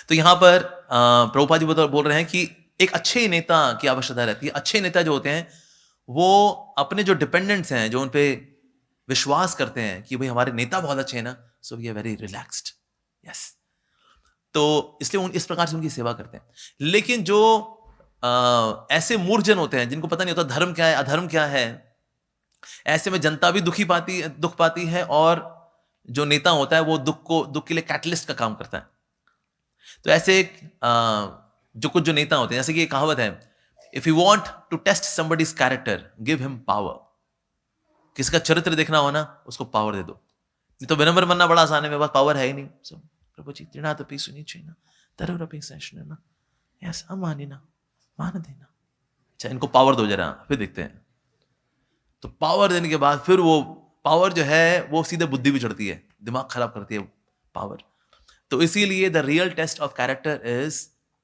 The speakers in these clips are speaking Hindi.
तो यहाँ पर प्रभुपाद जी बोल रहे हैं कि एक अच्छे नेता की आवश्यकता रहती है। अच्छे नेता जो होते हैं, वो अपने जो डिपेंडेंट्स हैं, जो उन पे विश्वास करते हैं कि भाई हमारे नेता बहुत अच्छे हैं ना, so we are very relaxed. Yes, तो इसलिए इस प्रकार से उनकी सेवा करते हैं। लेकिन जो ऐसे मूर्खजन होते हैं जिनको पता नहीं होता धर्म क्या है, अधर्म क्या है, ऐसे में जनता भी दुख पाती है, और जो नेता होता है वो दुख के लिए कैटलिस्ट का काम करता है। तो ऐसे जो नेता होते हैं, जैसे कि एक कहावत है, if you want to test somebody's character give him power. किसका चरित्र देखना हो ना, उसको पावर दे दो। नहीं तो विनम्र बनना बड़ा आसान है, मेरे पास पावर है ही नहीं। सो प्रभु जी त्रिनाथपि सुनिचेना तरवरपि सहिष्णुना, यस अमानिना मान देना। अच्छा, इनको पावर दो जरा, फिर देखते हैं। तो पावर देने के बाद फिर वो पावर जो है वो सीधे बुद्धि भी चढ़ती है, दिमाग खराब करती है पावर। तो इसीलिए the real test of character is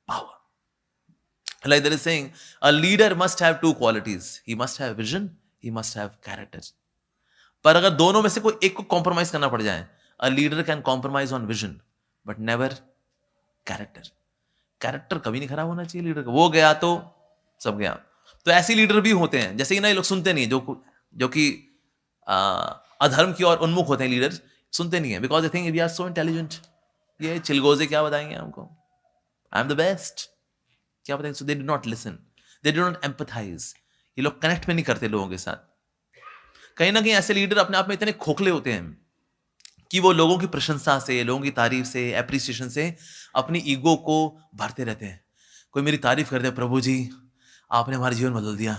power. Like there is saying, a leader must have two qualities. He must have vision, he must have character. पर अगर दोनों में से कोई एक को कॉम्प्रोमाइज करना पड़ जाए, a leader can compromise on vision, but never character. Character कभी नहीं खराब होना चाहिए लीडर का, वो गया तो सब गया। तो ऐसे लीडर भी होते हैं, जैसे कि ना ये लोग सुनते नहीं है, जो कि अधर्म की ओर उन्मुख होते हैं लीडर, सुनते नहीं है, because I think we are so intelligent. ये चिलगोजे क्या बताएंगे हमको, आई एम द बेस्ट, क्या बताएंगे। So they do not listen, they do not empathise. ये लोग कनेक्ट में नहीं करते लोगों के साथ। कहीं ना कहीं ऐसे लीडर अपने आप में इतने खोखले होते हैं कि वो लोगों की प्रशंसा से, लोगों की तारीफ से, एप्रिसिएशन से अपनी ईगो को भरते रहते हैं। कोई मेरी तारीफ करते हैं, प्रभु जी आपने हमारा जीवन बदल दिया,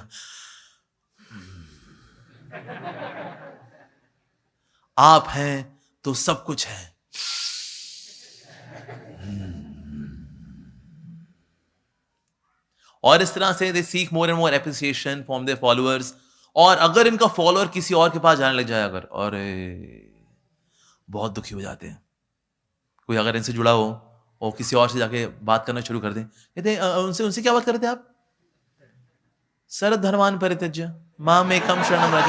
आप हैं तो सब कुछ है। और इस तरह से they seek more and more appreciation from their followers. और अगर इनका फॉलोअर किसी और के पास जाने लग जाए, अगर, और बहुत दुखी हो जाते हैं। कोई अगर इनसे जुड़ा हो और किसी और से जाके बात करना शुरू कर दे, कहते उनसे उनसे क्या बात करते आप, सर्वधर्मान् परित्यज्य माम एकम शरणम व्रज।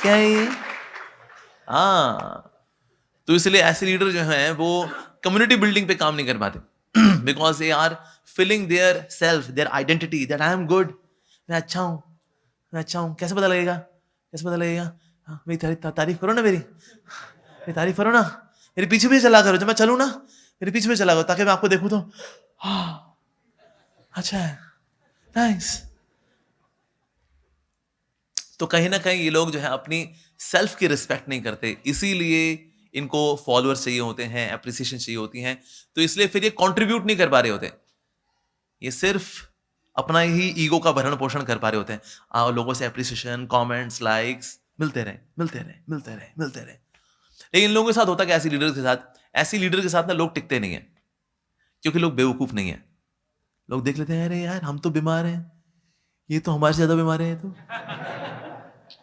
क्या है ये? हाँ, तो इसलिए ऐसे लीडर जो हैं वो कम्युनिटी बिल्डिंग पे काम नहीं कर पाते, because they are filling their self, their identity, that I am good, मैं अच्छा हूं, मैं अच्छा हूं। कैसे पता लगेगा, कैसे पता लगेगा? हाँ, मेरी तारीफ करो ना, मेरी तारीफ करो ना, मेरे पीछे भी चला करो, जब मैं चलूं ना मेरे पीछे भी चला करो, ताकि मैं आपको देखूं तो हाँ अच्छा है, नाइस। तो कहीं ना कहीं ये लोग जो है अपनी सेल्फ की रिस्पेक्ट नहीं करते, इसीलिए इनको फॉलोअर्स चाहिए होते हैं, एप्रिसिएशन चाहिए होती हैं। तो इसलिए फिर ये कंट्रीब्यूट नहीं कर पा रहे होते, ये सिर्फ अपना ही ईगो का भरण पोषण कर पा रहे होते हैं। लोगों से एप्रिसिएशन, कमेंट्स, लाइक्स मिलते रहे, मिलते रहे, मिलते रहे, मिलते रहे। लेकिन इन लोगों के साथ होता क्या, ऐसी लीडर के साथ, ऐसी लीडर के साथ ना लोग टिकते नहीं है, क्योंकि लोग बेवकूफ नहीं है। लोग देख लेते हैं, अरे यार हम तो बीमार हैं, ये तो हमारे से ज्यादा बीमार है,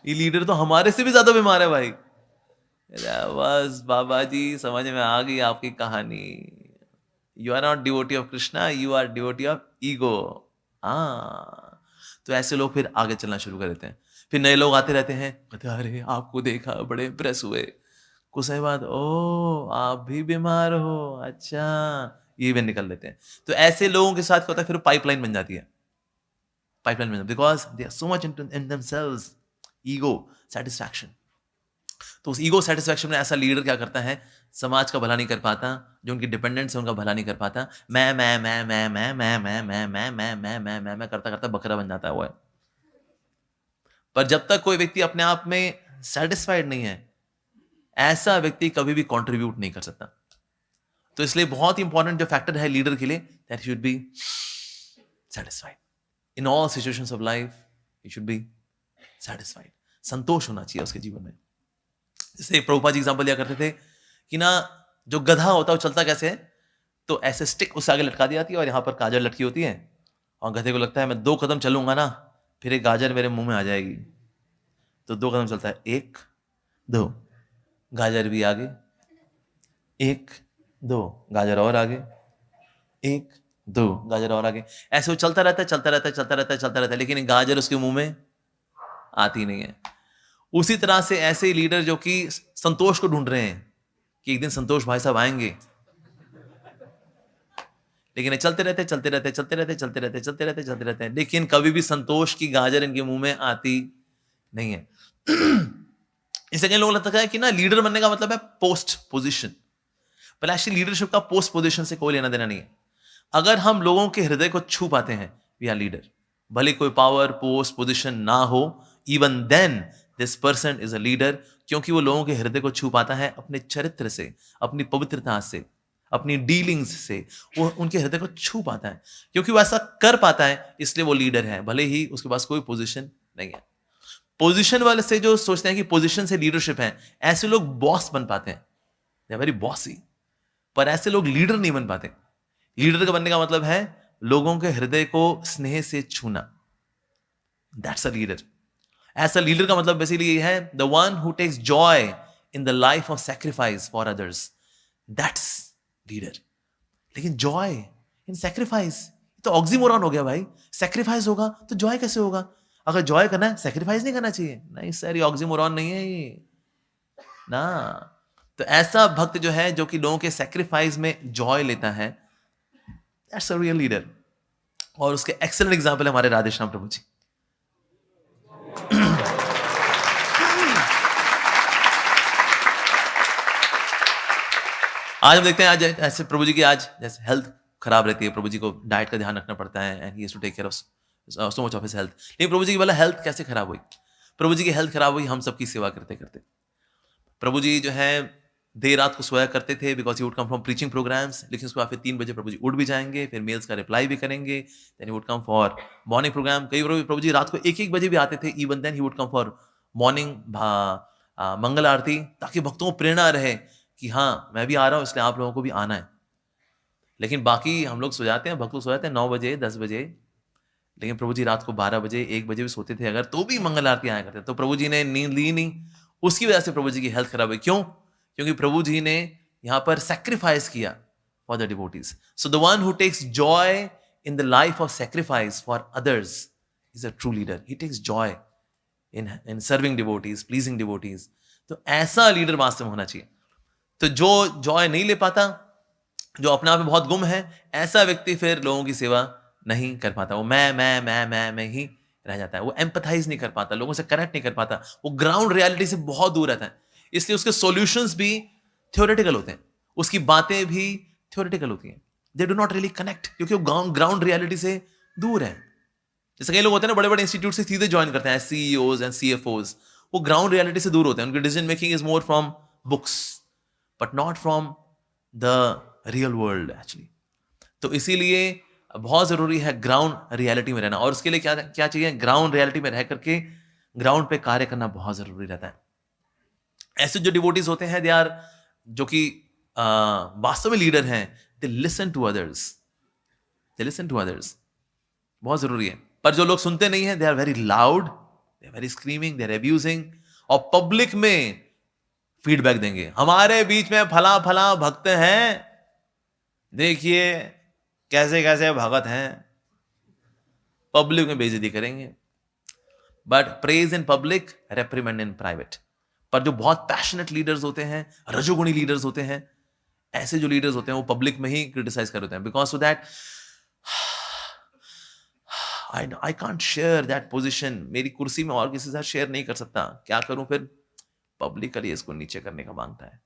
ये लीडर तो हमारे से भी ज्यादा बीमार है भाई। बस बाबा जी समझ में आ गई आपकी कहानी। You are not devotee of Krishna, you are devotee of ego. हाँ, तो ऐसे लोग फिर आगे चलना शुरू कर देते हैं। फिर नए लोग आते रहते हैं, कहते अरे आपको देखा बड़े इंप्रेस हुए, कुछ समय बाद ओ आप भी बीमार हो, अच्छा, ये भी निकल लेते हैं। तो ऐसे लोगों के साथ क्या होता है, फिर पाइपलाइन बन जाती है, पाइपलाइन बन जाती है, because they are so much in themselves, ego satisfaction. तो उस ईगो सेटिस्फैक्शन में ऐसा लीडर क्या करता है, समाज का भला नहीं कर पाता, जो उनकी डिपेंडेंट्स है उनका भला नहीं कर पाता। मैं करता करता बकरा बन जाता है वो है। पर जब तक कोई व्यक्ति अपने आप में सेटिस्फाइड नहीं है, ऐसा व्यक्ति कभी भी कंट्रीब्यूट नहीं कर सकता। तो इसलिए बहुत इंपॉर्टेंट जो फैक्टर है लीडर के लिए, that should be satisfied in all situations of life. He should be satisfied, संतोष होना चाहिए उसके जीवन में। जैसे प्रभुपाद जी एग्जांपल दिया करते थे कि ना जो गधा होता है वो चलता कैसे है, तो ऐसे स्टिक उससे आगे लटका दी जाती है और यहाँ पर गाजर लटकी होती है, और गधे को लगता है मैं 2 कदम चलूंगा ना फिर एक गाजर मेरे मुंह में आ जाएगी। तो 2 कदम चलता है, 1 2, गाजर भी आगे, 1 2, गाजर और आगे, 1 2, गाजर और आगे। ऐसे वो चलता रहता है, चलता रहता है, चलता रहता है, चलता रहता है, लेकिन गाजर उसके मुंह में आती नहीं है। उसी तरह से ऐसे लीडर जो कि संतोष को ढूंढ रहे हैं, कि एक दिन संतोष भाई साहब आएंगे, लेकिन ये चलते रहते चलते रहते चलते रहते चलते रहते चलते रहते चलते रहते हैं, लेकिन कभी भी संतोष की गाजर इनके मुंह में आती नहीं है। इससे कई लोगों को लगता है कि ना लीडर बनने का मतलब है पोस्ट पोजीशन, पर एक्चुअली लीडरशिप का पोस्ट पोजीशन से कोई लेना देना नहीं है। अगर हम लोगों के हृदय को छू पाते हैं, वी आर लीडर। भले कोई पावर पोस्ट पोजीशन ना हो, even then this person is a leader, क्योंकि वो लोगों के हृदय को छू पाता है अपने चरित्र से, अपनी पवित्रता से, अपनी डीलिंग्स से। वो उनके हृदय को छू पाता है, क्योंकि वो ऐसा कर पाता है, इसलिए वो लीडर है, भले ही उसके पास कोई पोजीशन नहीं है। पोजीशन वाले से जो सोचते हैं कि पोजीशन से लीडरशिप है, ऐसे लोग बॉस बन पाते हैं, दे आर वेरी बॉसी, पर ऐसे लोग लीडर नहीं बन पाते। लीडर का बनने का मतलब है लोगों के हृदय को स्नेह से छूना, दैट्स अ लीडर। ऐसा लीडर का मतलब बेसिकली ये है, the one who takes joy in the life of sacrifice for others, that's leader. लेकिन जॉय इन सैक्रिफाइस तो ऑक्सीमोरॉन हो गया भाई। सैक्रिफाइस होगा तो जॉय कैसे होगा? अगर जॉय करना है सैक्रिफाइस नहीं करना चाहिए? नहीं सर, ये ऑक्सीमोरॉन नहीं है ये ना। तो ऐसा भक्त जो है, जो कि लोगों के सैक्रिफाइस में जॉय लेता है, दैट्स अ रियल लीडर। और उसके एक्सेलेंट एग्जांपल है हमारे राधेश्याम प्रभु जी। आज हम देखते हैं, आज ऐसे प्रभु जी की आज जैसे हेल्थ खराब रहती है, प्रभु जी को डाइट का ध्यान रखना पड़ता है, and he has to take care of so much of his health. लेकिन प्रभु जी की वाला हेल्थ कैसे खराब हुई? प्रभु जी की हेल्थ खराब हुई हम सबकी सेवा करते करते। प्रभु जी जो है देर रात को सोया करते थे, because he would come from preaching programmes. लेकिन उसके बाद फिर 3 बजे प्रभु जी उठ भी जाएंगे, फिर मेल्स का रिप्लाई भी करेंगे, then he would come for morning programme. कई बार प्रभु जी रात को 1-1 बजे भी आते थे, even then he would come for morning मंगल आरती, ताकि भक्तों को प्रेरणा रहे कि हाँ मैं भी आ रहा हूँ, इसलिए आप लोगों को भी आना है। लेकिन बाकी हम लोग सो जाते हैं, भक्त लोग सो जाते हैं 9 बजे 10 बजे, लेकिन प्रभु जी रात को 12 बजे 1 बजे भी सोते थे अगर, तो भी मंगल आरती आया करते। तो प्रभु जी ने नींद ली नहीं, उसकी वजह से प्रभु जी की हेल्थ खराब हुई। क्यों? क्योंकि प्रभु जी ने यहां पर सैक्रिफाइस किया for the devotees. So the one who takes joy in the life of sacrifice for others is a true leader. He takes joy in serving devotees, pleasing devotees. तो ऐसा लीडर वास्तव में होना चाहिए। तो जो जॉय नहीं ले पाता, जो अपने आप में बहुत गुम है, ऐसा व्यक्ति फिर लोगों की सेवा नहीं कर पाता। वो मैं ही रह जाता है। वो एम्पथाइज नहीं कर पाता, लोगों से कनेक्ट नहीं कर पाता, वो ग्राउंड रियलिटी से बहुत दूर रहता है। इसलिए उसके सॉल्यूशंस भी थ्योरेटिकल होते हैं, उसकी बातें भी थ्योरेटिकल होती हैं। दे डू नॉट रियली कनेक्ट, क्योंकि वो ग्राउंड रियलिटी से दूर है। जैसे कई लोग होते हैं ना, बड़े बड़े इंस्टीट्यूट से सीधे ज्वाइन करते हैं, सीईओज एंड सीएफओज। वो ग्राउंड रियलिटी से दूर होते हैं, उनकी decision making is more from books but not from the real world actually. तो इसीलिए बहुत जरूरी है ग्राउंड रियलिटी में रहना। और उसके लिए क्या क्या चाहिए? ग्राउंड रियलिटी में रह करके ग्राउंड पे कार्य करना बहुत जरूरी रहता है। ऐसे जो डिवोटीज होते हैं, दे आर, जो कि वास्तव में लीडर हैं, they listen to others, they listen to others, बहुत जरूरी है। पर जो लोग सुनते नहीं है, they are very loud, they are very screaming, they are abusing, और पब्लिक में फीडबैक देंगे, हमारे बीच में फला फला भक्त हैं, देखिए कैसे कैसे भगत हैं, पब्लिक में बेइज्जती करेंगे। But praise in public, reprimand in private. पर जो बहुत पैशनेट लीडर्स होते हैं, रजोगुणी लीडर्स होते हैं, ऐसे जो लीडर्स होते हैं, वो पब्लिक में ही क्रिटिसाइज करते हैं, because so that I can't share that position. मेरी कुर्सी में और किसी के साथ शेयर नहीं कर सकता, क्या करूं फिर? पब्लिकली इसको नीचे करने का मांगता है।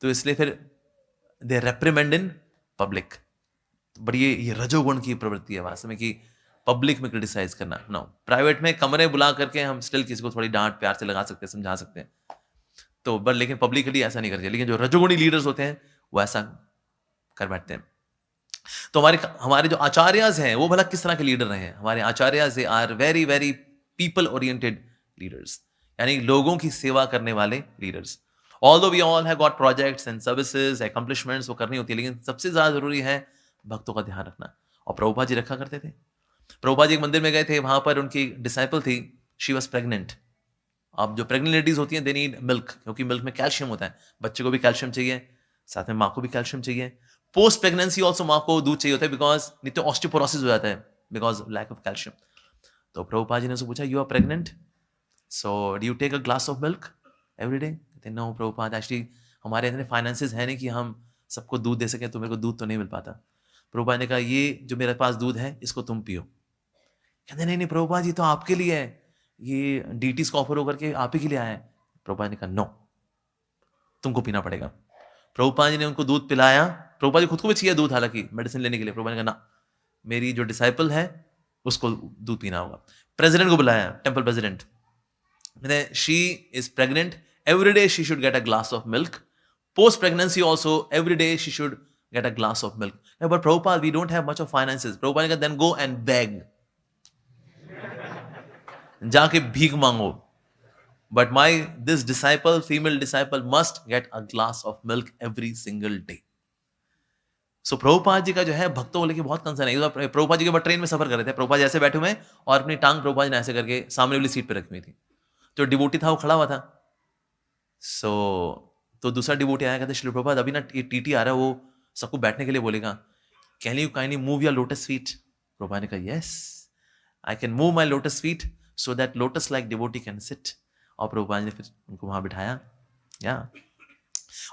तो इसलिए फिर दे रेप्रिमेंड इन पब्लिक। बट ये रजोगुण की प्रवृत्ति है वास्तव में, कि पब्लिक में क्रिटिसाइज करना। नो, प्राइवेट में कमरे बुला करके हम स्टिल किसी को थोड़ी डांट प्यार से लगा सकते हैं, समझा सकते हैं, तो बट लेकिन पब्लिकली ऐसा नहीं करते। लेकिन जो रजोगुणी लीडर्स होते हैं, वो ऐसा कर बैठते हैं। तो हमारे हमारे जो आचार्यज हैं, वो भला किस तरह के लीडर रहे हैं? हमारे acharyas they are very very people oriented leaders, यानी लोगों की सेवा करने वाले leaders. Although we all have got projects and services, accomplishments वो करनी होती है, लेकिन सबसे ज्यादा जरूरी है भक्तों का ध्यान रखना। और प्रभुपाद जी रखा करते थे। प्रभुपाद जी एक मंदिर में गए थे, वहां पर उनकी डिसाइपल थी, शी वॉज प्रेग्नेंट। अब जो प्रेग्नेंट लेडीज होती हैं, दे नीड मिल्क, क्योंकि मिल्क में कैल्शियम होता है, बच्चे को भी कैल्शियम चाहिए, साथ में माँ को भी कैल्शियम चाहिए। पोस्ट प्रेगनेंसी ऑल्सो माँ को दूध चाहिए होता है, बिकॉज नहीं तो ऑस्टियोपोरोसिस हो जाता है, बिकॉज लैक ऑफ कैल्शियम। तो प्रभुपाद जी ने उससे पूछा, you are pregnant, so do you take a glass of milk every day? No Prabhupada, actually हमारे इतने फाइनेंसेस है नहीं कि हम सबको दूध दे सकें, तो मेरे को दूध तो नहीं मिल पाता। प्रभुपाद ने कहा ये जो मेरे पास दूध है इसको तुम पियो। कहते नहीं नहीं प्रभुपाद ये तो आपके लिए है, ये डीटीज को ऑफर होकर के आप ही के लिए आया है। प्रभुपाद ने कहा नो, तुमको पीना पड़ेगा। प्रभुपाद जी ने उनको दूध पिलाया। प्रभुपाद जी खुद को भी चाहिए दूध, हालांकि मेडिसिन लेने के लिए। प्रभुपाद ने कहा ना, मेरी जो डिसाइपल है उसको दूध पीना होगा। प्रेसिडेंट को बुलाया, temple president, she is pregnant, every day she should get a glass of milk, post pregnancy also every day she should get a glass of milk. But Prabhupada we don't have much of finances. Prabhupada ने कहा देन गो एंड बेग, जाके भीख मांगो। But this disciple, female disciple, must get a glass of milk every single day. So Prabhupada ji का जो है भक्तों को लेके बहुत कंसर्न है। प्रभुपाद जी के बाद ट्रेन में सफर कर रहे थे, प्रभुपाद जी ऐसे बैठे हुए और अपनी टांग प्रभुपाद जी ने ऐसे करके सामने वाली सीट पे रखी हुई थी। जो डिवोटी था वो खड़ा हुआ था। तो दूसरा डिवोटी आया, कहते श्री प्रभुपाद अभी ना टीटी आ रहा है, वो सबको बैठने के लिए बोलेगा, can you kindly move your lotus feet. Prabhupada ने कहा yes, I can move my lotus feet so that lotus like devotee can sit. और प्रभुपाद ने फिर उनको वहां बिठाया। या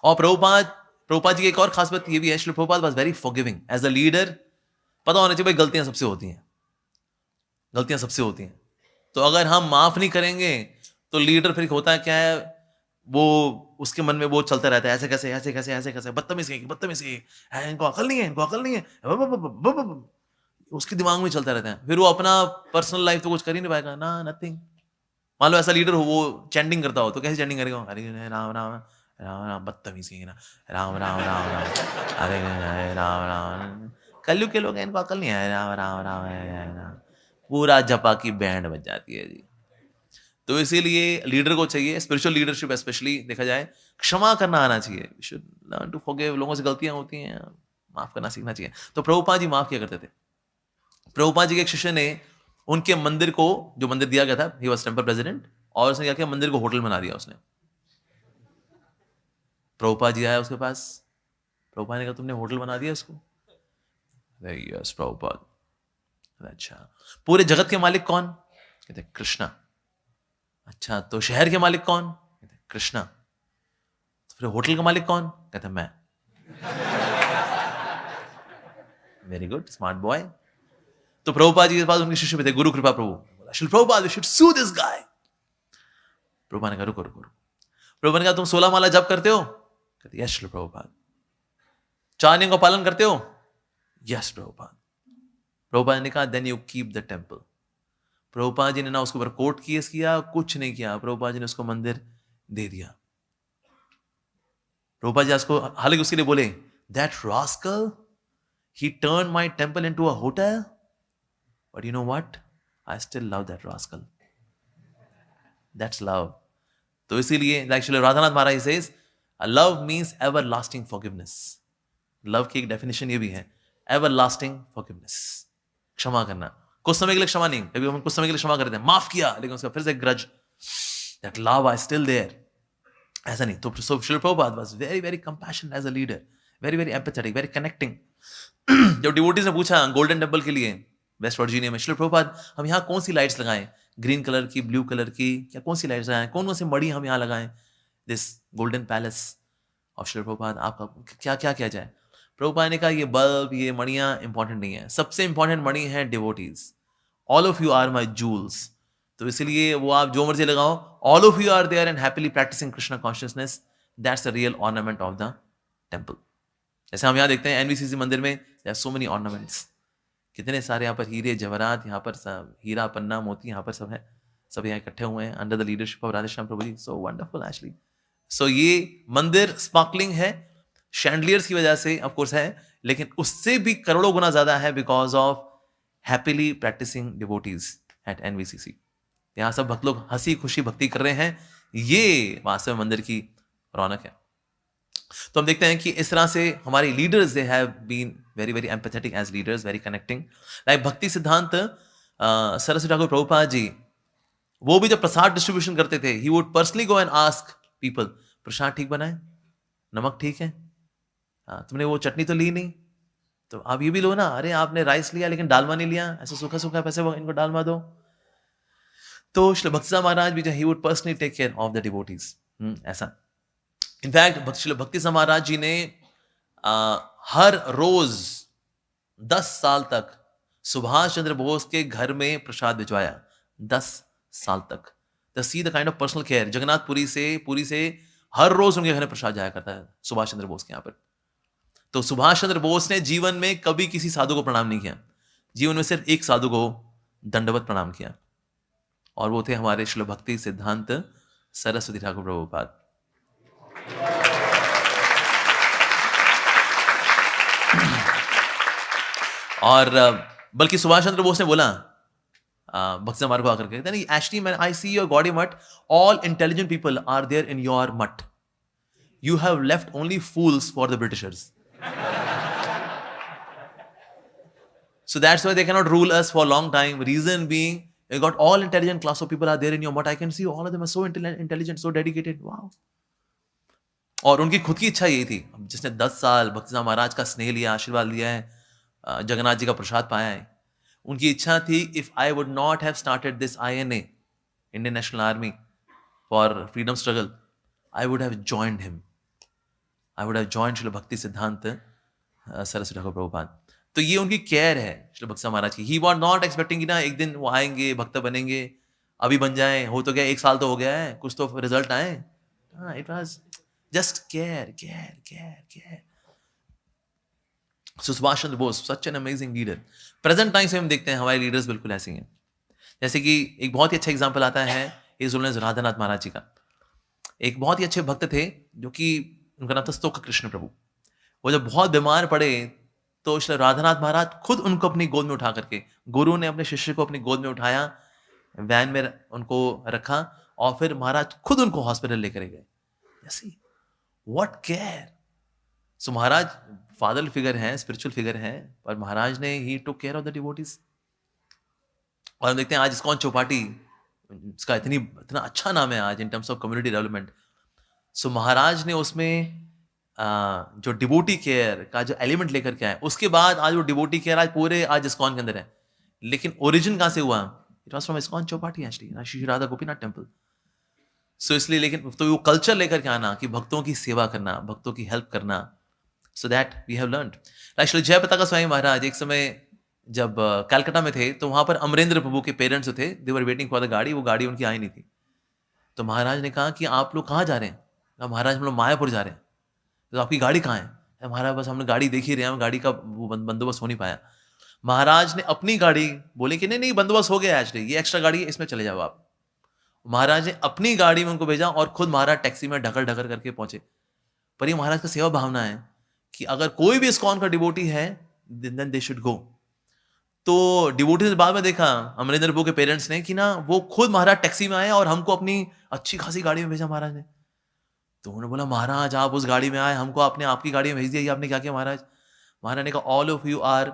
और प्रभुपाद जी की एक और खास बात ये भी है, Shri Prabhupada was very forgiving as a leader. पता होना चाहिए भाई गलतियां सबसे होती हैं, गलतियां सबसे होती हैं। तो अगर हम माफ नहीं करेंगे तो लीडर फिर होता है क्या है, वो उसके मन में वो चलता रहता है, ऐसे कैसे ऐसे कैसे ऐसे कैसे, बदतमीजी इनको अकल नहीं है, इनको अकल नहीं है, उसके दिमाग में चलता रहता है। फिर वो अपना पर्सनल लाइफ तो कुछ कर ही नहीं पाएगा ना, नथिंग। मान लो ऐसा लीडर हो, वो चैंटिंग करता हो, तो कैसे चैंटिंग करेगा, हरे राम राम राम राम, बदतमीजी ना, राम राम राम राम, अरे राम राम। कलयुग के लोग हैं, इनको अकल नहीं है, राम राम राम राम, पूरा जपा की बैंड बज जाती है जी। तो इसीलिए लीडर को चाहिए, स्पिरिचुअल लीडरशिप स्पेशली देखा जाए, क्षमा करना आना चाहिए। Should learn to forgive. लोगों से गलतियां होती हैं, माफ करना सीखना चाहिए। तो प्रभुपाद जी माफ किया करते थे। प्रभुपाद जी के एक शिष्य ने उनके मंदिर को, जो मंदिर दिया गया था, ही वाज टेंपल प्रेसिडेंट, और उसने क्या किया, मंदिर को होटल बना दिया उसने। प्रभुपाद जी आया उसके पास, प्रभुपाद ने कहा तुमने होटल बना दिया इसको। यस प्रभुपाद। अच्छा, पूरे जगत के मालिक कौन? कहते कृष्णा। अच्छा, तो शहर के मालिक कौन? कहते कृष्णा। तो फिर होटल का मालिक कौन? कहते मैं। Very good, smart boy. तो प्रभुपाद जी के पास उनके शिष्य भी थे, Guru Kripa Prabhu. Shri Prabhupada we should sue this guy. Prabhupada ने कहा रुको रुको। प्रभुपाद ने कहा तुम 16 माला जप करते हो? कहते यस श्री प्रभुपाद। 4 नियम का पालन करते हो? यस प्रभुपाद। प्रभुपाद ने कहा then you keep the temple. Prabhupada ji ने ना उसके ऊपर कोर्ट केस किया, कुछ नहीं किया। प्रभुपाद जी ने उसको मंदिर दे दिया। प्रभुपाद जी उसको, हालांकि उसके लिए बोले that rascal he turned my temple into a hotel, but you know what, I still love that rascal. That's love. तो इसीलिए like श्री राधानाथ महाराज says love means everlasting forgiveness. Love की एक डेफिनेशन ये भी है, everlasting forgiveness, क्षमा करना। कुछ समय के लिए क्षमा नहीं, कभी हम कुछ समय के लिए क्षमा करते हैं, माफ किया, लेकिन उसका फिर से grudge, that love is still there, ऐसा नहीं। तो Shri Prabhupada was very very compassionate as a leader, very very empathetic, very connecting. जब डिवोटीज ने पूछा गोल्डन टेम्पल के लिए वेस्ट वर्जीनिया में, श्री प्रभुपाद हम यहाँ कौन सी लाइट्स लगाएं, ग्रीन कलर की, ब्लू कलर की, क्या कौन सी लाइट्स लगाएं, कौन सी मणि हम यहाँ लगाएं, this golden palace of Shri Prabhupada, आपका क्या क्या किया जाए? प्रभुपाद ने कहा ये बल्ब, ये मणियां इंपॉर्टेंट नहीं है, सबसे इंपॉर्टेंट मणि है devotees. All of you are my jewels. तो इसलिए वो आप जो मर्जी लगाओ, all of you are there and happily practising Krishna consciousness, that's the real ornament of the temple. जैसे हम यहाँ देखते हैं एनवीसीसी मंदिर में, there are so many ornaments, कितने सारे यहाँ पर हीरे जवाहरात, यहाँ पर सब हीरा पन्ना मोती यहाँ पर सब है, सब यहाँ इकट्ठे हुए हैं under the leadership of Radheshyam Prabhu ji. So wonderful actually. So ये मंदिर स्पार्कलिंग है, शैंडलियर्स की वजह से ऑफ कोर्स है, लेकिन उससे भी करोड़ों गुना ज्यादा है because of happily practising devotees at NVCC. यहाँ सब भक्त लोग हंसी खुशी भक्ति कर रहे हैं, ये वास्तव में मंदिर की रौनक है। तो हम देखते हैं कि इस तरह से हमारे leaders they have been very very empathetic as leaders, very connecting. Like Bhakti Siddhanta Saraswati Thakur Prabhupada ji, वो भी जब प्रसाद डिस्ट्रीब्यूशन करते थे, he would personally go and ask people, prasad ठीक बना है, नमक ठीक है, तुमने वो चटनी तो ली नहीं, तो आप ये भी लो ना, अरे आपने राइस लिया लेकिन डालमा नहीं लिया, ऐसे सूखा सूखा पैसे इनको डालमा दो। तो श्री भक्ति महाराज भी जो, he would personally take care of the devotees, ऐसा। इनफैक्ट श्री भक्ति महाराज जी ने हर रोज 10 साल तक सुभाष चंद्र बोस के घर में प्रसाद भिजवाया। 10 साल तक। The see the kind of personal care. Jagannath Puri से हर रोज उनके घर में प्रसाद जाया करता है सुभाष चंद्र बोस के यहाँ पर। तो सुभाष चंद्र बोस ने जीवन में कभी किसी साधु को प्रणाम नहीं किया। जीवन में सिर्फ एक साधु को दंडवत प्रणाम किया, और वो थे हमारे श्रील भक्ति सिद्धांत सरस्वती ठाकुर प्रभुपाद। और बल्कि सुभाष चंद्र बोस ने बोला भक्त समारोह को आकर के, actually man I see your Gaudiya Math, all intelligent people are there in your Math, you have left only fools for the Britishers, so that's why they cannot rule us for a long time. Reason being, you got all intelligent class of people are there in your mठ. I can see all of them are so intelligent, so dedicated. Wow. और उनकी खुद की इच्छा यही थी, जिसने 10 साल भक्ति महाराज का स्नेह लिया, आशीर्वाद लिया है, जगन्नाथ जी का प्रसाद पाया है, उनकी इच्छा थी, if I would not have started this INA, Indian national army for freedom struggle, I would have joined him, I would have joined Shri भक्ति सिद्धांत सरस्वती ठाकुर प्रभुपाद। तो ये उनकी केयर है श्री भक्ति महाराज की। ही वॉज नॉट एक्सपेक्टिंग कि ना एक दिन वो आएंगे, भक्त बनेंगे, अभी बन जाए, हो तो गया, 1 साल तो हो गया है, कुछ तो रिजल्ट आए। It was just care. Subhash Chandra Bose such an amazing leader. Present time से हम देखते हैं हमारे लीडर्स बिल्कुल ऐसे ही हैं। जैसे कि एक बहुत ही अच्छा एग्जाम्पल आता है हिज होलिनेस राधानाथ महाराज जी का। एक बहुत ही अच्छे भक्त थे जो कि उनका नाम था स्तोक कृष्ण प्रभु। वो जब बहुत बीमार पड़े तो श्री राधानाथ महाराज खुद उनको अपनी गोद में उठा करके, गुरु ने अपने शिष्य को अपनी गोद में उठाया, वैन में उनको रखा, और फिर महाराज खुद उनको हॉस्पिटल लेकर गए। ऐसी what care. So Maharaj father figure हैं, स्पिरिचुअल फिगर हैं, पर महाराज ने ही took care of the devotees. और हम देखते हैं आज इस्कॉन चौपाटी, इसका इतना अच्छा नाम है आज in terms of community development. So Maharaj ने उसमें जो डिवोटी केयर का जो एलिमेंट लेकर के आए, उसके बाद आज वो डिवोटी केयर आज इस्कॉन के अंदर है। लेकिन ओरिजिन कहां से हुआ? It was from ISKCON Chowpatty actually, Shri Radha Gopinath temple. So इसलिए, लेकिन तो वो कल्चर लेकर के आना कि भक्तों की सेवा करना, भक्तों की हेल्प करना, so that we have learned. Shri Jayapataka Swami Maharaj एक समय जब कलकत्ता में थे तो वहां पर अमरेंद्र प्रभु के पेरेंट्स थे, दे वर वेटिंग फॉर द गाड़ी, वो गाड़ी उनकी आई नहीं थी। तो महाराज ने कहा कि आप लोग कहाँ जा रहे हैं? महाराज हम लोग मायापुर जा रहे हैं। तो आपकी गाड़ी कहाँ है? महाराज बस हमने गाड़ी देख ही रहे हैं, गाड़ी का वो बंदोबस्त हो नहीं पाया। महाराज ने अपनी गाड़ी बोले कि नहीं बंदोबस्त हो गया एक्चुअली, ये एक्स्ट्रा गाड़ी है, इसमें चले जाओ आप। महाराज ने अपनी गाड़ी में उनको भेजा और खुद महाराज टैक्सी में ढकल करके पहुंचे। पर ये महाराज का सेवा भावना है कि अगर कोई भी इस्कॉन का डिवोटी है देन दे शुड गो। तो डिवोटी से बाद में देखा अमरेंद्र प्रभु के पेरेंट्स ने कि ना वो खुद महाराज टैक्सी में आए और हमको अपनी अच्छी खासी गाड़ी में भेजा महाराज ने। तो उन्होंने बोला महाराज आप उस गाड़ी में आए, हमको आपने आपकी गाड़ी में भेज दिया, ये आपने क्या किया महाराज? महाराज ने कहा all of you are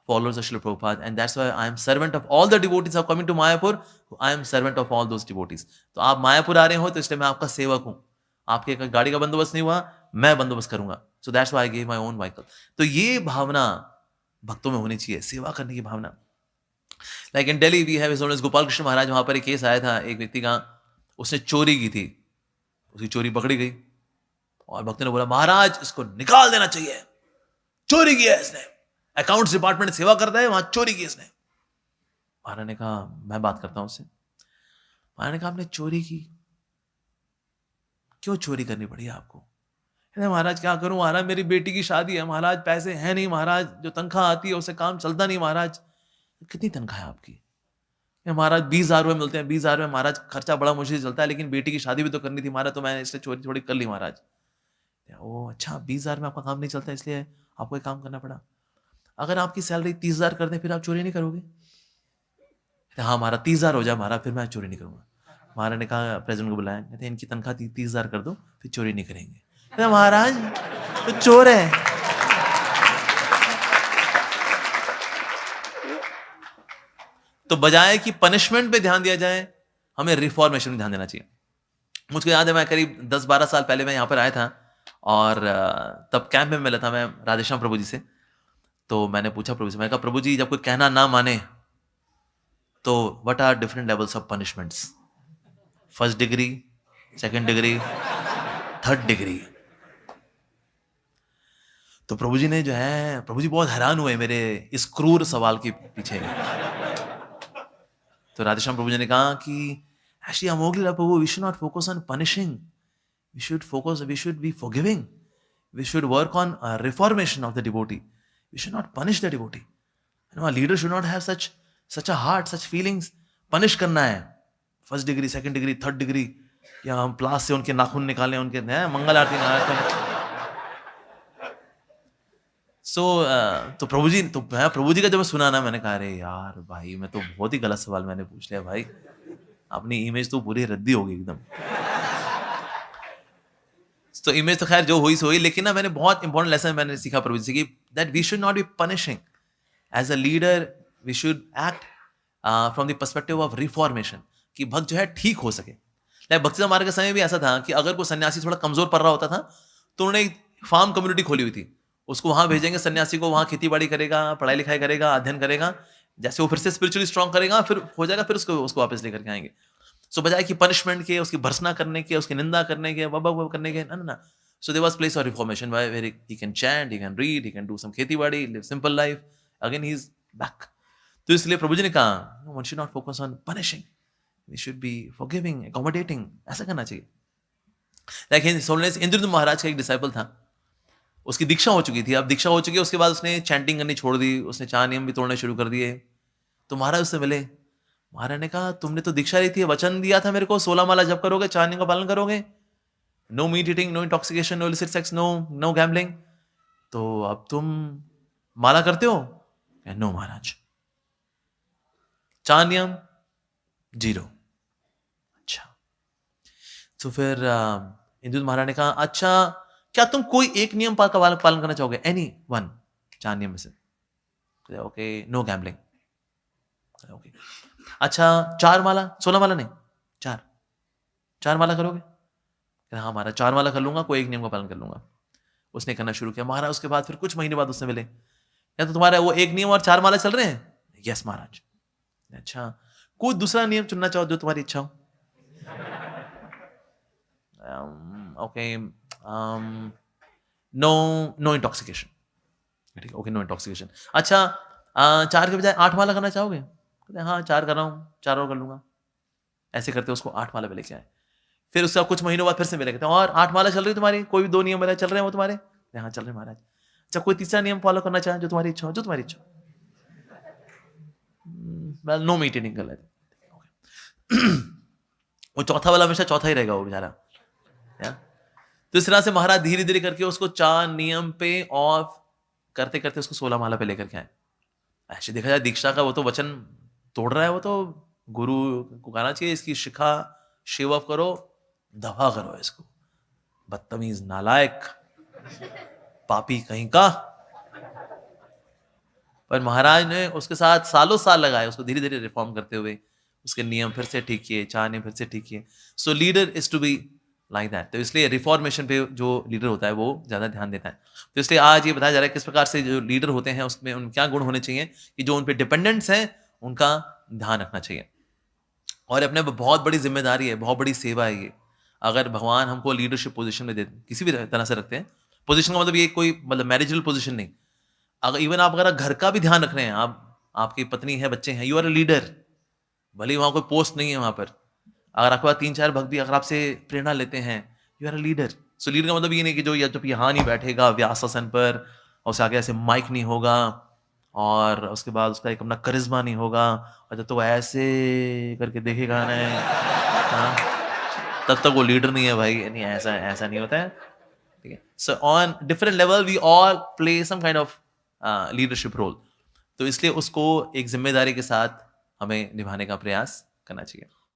followers of Srila Prabhupada and that's why I am servant of all the devotees who are coming to Mayapur. I am servant of all those devotees. तो आप मायापुर आ रहे हो तो इसलिए मैं आपका सेवक हूं। आपके गाड़ी का बंदोबस्त नहीं हुआ, मैं बंदोबस्त करूंगा। So that's why I gave my own vehicle. तो ये भावना भक्तों में होनी चाहिए, सेवा करने की भावना। Like in Delhi we have His Holiness Gopal Krishna महाराज। वहां पर एक केस आया था, एक व्यक्ति का उसने चोरी की थी, उसकी चोरी पकड़ी गई और भक्त ने बोला महाराज इसको निकाल देना चाहिए, चोरी किया है इसने, अकाउंट्स डिपार्टमेंट सेवा करता है, वहां चोरी की इसने। महाराज ने कहा मैं बात करता हूं उससे। महाराज ने कहा आपने चोरी की, क्यों चोरी करनी पड़ी आपको? महाराज क्या करूं महाराज, मेरी बेटी की शादी है महाराज, पैसे हैं नहीं महाराज, जो तनख्वाह आती है उससे काम चलता नहीं महाराज। कितनी तनख्वाह है आपकी? महाराज 20,000 रुपये मिलते हैं। 20,000 रुपये महाराज, खर्चा बड़ा मुश्किल चलता है, लेकिन बेटी की शादी भी तो करनी थी महाराज, तो मैंने इसलिए चोरी थोड़ी कर ली महाराज। ओ अच्छा, 20,000 में आपका काम नहीं चलता इसलिए आपको एक काम करना पड़ा। अगर आपकी सैलरी 30,000 कर दे फिर आप चोरी नहीं करोगे? हाँ महाराज 30,000 हो जाए महाराज, फिर मैं चोरी नहीं करूंगा। महाराज ने कहा प्रेसिडेंट को बुलाया, कहते इनकी तनख्वाह 30,000 कर दो फिर चोरी नहीं करेंगे। महाराज तो चोर है। तो बजाय कि पनिशमेंट पे ध्यान दिया जाए, हमें रिफॉर्मेशन में ध्यान देना चाहिए। मुझको याद है मैं करीब 10-12 साल पहले मैं यहाँ पर आया था और तब कैंप में मिला था मैं राधेश्याम प्रभु जी से। तो मैंने पूछा प्रभु से, मैं कहा प्रभु जी जब कोई कहना ना माने तो what are different levels of punishments? 1st degree, 2nd degree, 3rd degree. तो प्रभु जी ने जो है, प्रभु जी बहुत हैरान हुए मेरे इस क्रूर सवाल के पीछे। तो राधेश्याम प्रभु जी ने कहा कि actually Amoghlila Prabhu, we should not focus on punishing, we should be forgiving, we should work on reformation of the devotee, we should not punish the devotee. A leader should not have such a heart, such feelings. Punish करना है 1st degree, 2nd degree, 3rd degree, या हम प्लास से उनके नाखून निकालें, उनके मंगल आरती ना। तो प्रभु जी का जब मैं सुना ना, मैंने कहा अरे यार भाई, मैं तो बहुत ही गलत सवाल मैंने पूछ लिया भाई, अपनी इमेज तो पूरी रद्दी होगी एकदम। तो इमेज तो खैर जो हुई सो हुई, लेकिन ना मैंने बहुत इंपॉर्टेंट लेसन मैंने सीखा प्रभु जी से कि that we should not be punishing. As a leader we should act from the perspective of reformation, कि भक्त जो है ठीक हो सके। लाइक भक्ति मार्ग के समय भी ऐसा था कि अगर कोई सन्यासी थोड़ा कमजोर पड़ रहा होता था, तो उन्होंने एक फार्म कम्युनिटी खोली हुई थी, उसको वहां भेजेंगे सन्यासी को, वहां खेती बाड़ी करेगा, पढ़ाई लिखाई करेगा, अध्ययन करेगा, जैसे वो फिर से स्पिरिचुअली स्ट्रांग करेगा, फिर हो जाएगा, फिर उसको वापस लेकर के आएंगे। सो बजाय कि पनिशमेंट के, उसकी भर्सना करने के, उसकी निंदा करने के, वब करने के, ना ना। So there was place of reformation where he can chant, he can read, he can do some खेती बाड़ी, live simple life. Again he is back. तो इसलिए प्रभु जी ने कहा, one should not focus on punishing, we should be forgiving, accommodating, ऐसा करना चाहिए। लेकिन इंद्रदुम्न महाराज का एक डिसाइपल था, उसकी दीक्षा हो चुकी थी। अब दीक्षा हो चुकी है, उसके बाद उसने चैंटिंग करनी छोड़ दी, उसने 4 नियम भी तोड़ने शुरू कर दिए। तो महाराज उससे मिले, महाराज ने कहा तुमने तो दीक्षा ली थी, वचन दिया था मेरे को 16 माला जप करोगे, 4 नियम का पालन करोगे, no meat eating, no intoxication, no illicit sex, no gambling, तो अब तुम माला करते हो? नो महाराज। 4 नियम 0। अच्छा, तो फिर इंदु महाराज ने कहा अच्छा, क्या तुम कोई एक नियम का पालन करना चाहोगे? एनी वन, 4 नियम में से। Okay, no gambling. ओके, अच्छा 4 माला, 16 माला नहीं, 4 माला करोगे? हाँ महाराज, 4 माला कर लूंगा, कोई एक नियम का पालन कर लूंगा। उसने करना शुरू किया। महाराज उसके बाद फिर कुछ महीने बाद उससे मिले, क्या तो तुम्हारा वो एक नियम और 4 माला चल रहे हैं? यस महाराज। अच्छा, कोई दूसरा नियम चुनना चाहो जो तुम्हारी इच्छा हो? Okay, no intoxication. ठीक है, ओके, नो इंटॉक्सिकेशन। अच्छा, 4 के बजाय 8 माला करना चाहोगे? हाँ 4 कर रहा हूँ, 4 और कर लूंगा। ऐसे करते उसको 8 माला पे लेके आए। फिर उसका कुछ महीनों बाद फिर से मिले, कहते हैं और 8 माला चल रही तुम्हारी, कोई भी 2 नियम मेरे चल रहे हैं वो तुम्हारे? हाँ चल रहे महाराज। अच्छा, कोई तीसरा नियम फॉलो करना चाहे जो तुम्हारी इच्छा हो? जो तुम्हारी इच्छा हो। नो मीट ईटिंग कर लेते। वो चौथा वाला हमेशा चौथा ही रहेगा वो बेचारा। तो इस तरह से महाराज धीरे धीरे करके उसको 4 नियम पे ऑफ करते करते उसको 16 माला पे लेकर के आए। ऐसे देखा जाए दीक्षा का वो तो वचन तोड़ रहा है, वो तो गुरु को कहना चाहिए इसकी शिखा शेव ऑफ करो, दफा करो इसको, बदतमीज, नालायक, पापी कहीं का। पर महाराज ने उसके साथ सालों साल लगाए उसको धीरे धीरे रिफॉर्म करते हुए, उसके नियम फिर से ठीक किए, 4 नियम फिर से ठीक किए। So leader is to be like that. तो इसलिए रिफॉर्मेशन पे जो लीडर होता है वो ज्यादा ध्यान देता है। तो इसलिए आज ये बताया जा रहा है किस प्रकार से जो लीडर होते हैं उसमें उन क्या गुण होने चाहिए कि जो उन पे डिपेंडेंट्स हैं उनका ध्यान रखना चाहिए। और अपने बहुत बड़ी जिम्मेदारी है, बहुत बड़ी सेवा है ये। अगर भगवान हमको लीडरशिप पोजीशन में दे, किसी भी तरह से रखते हैं, पोजीशन का मतलब ये कोई मतलब मैरिजल पोजीशन नहीं, अगर इवन आप अगर घर का भी ध्यान रख रहे हैं, आप आपकी पत्नी है, बच्चे हैं, यू आर अ लीडर। भले ही वहां कोई पोस्ट नहीं है वहां पर, अगर आपके पास 3-4 भक्त भी अगर आपसे प्रेरणा लेते हैं, you are a leader. So leader का मतलब ये नहीं कि जो जब यहाँ नहीं बैठेगा व्यासासन पर और उसके आगे ऐसे माइक नहीं होगा और उसके बाद उसका एक अपना करिश्मा नहीं होगा और जब तो ऐसे करके देखेगा ना, हाँ, तब तक वो लीडर नहीं है भाई। नहीं, ऐसा नहीं होता है। ठीक है, so on different level we all play some kind of leadership role. तो इसलिए उसको एक जिम्मेदारी के साथ हमें निभाने का प्रयास करना चाहिए।